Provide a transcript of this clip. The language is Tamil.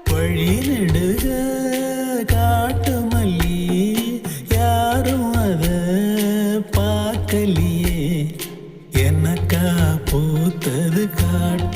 வழி நெடுக காட்டு மல்லி யாரும் அத பார்க்கலியே, எனக்கா பூத்தது காட்டு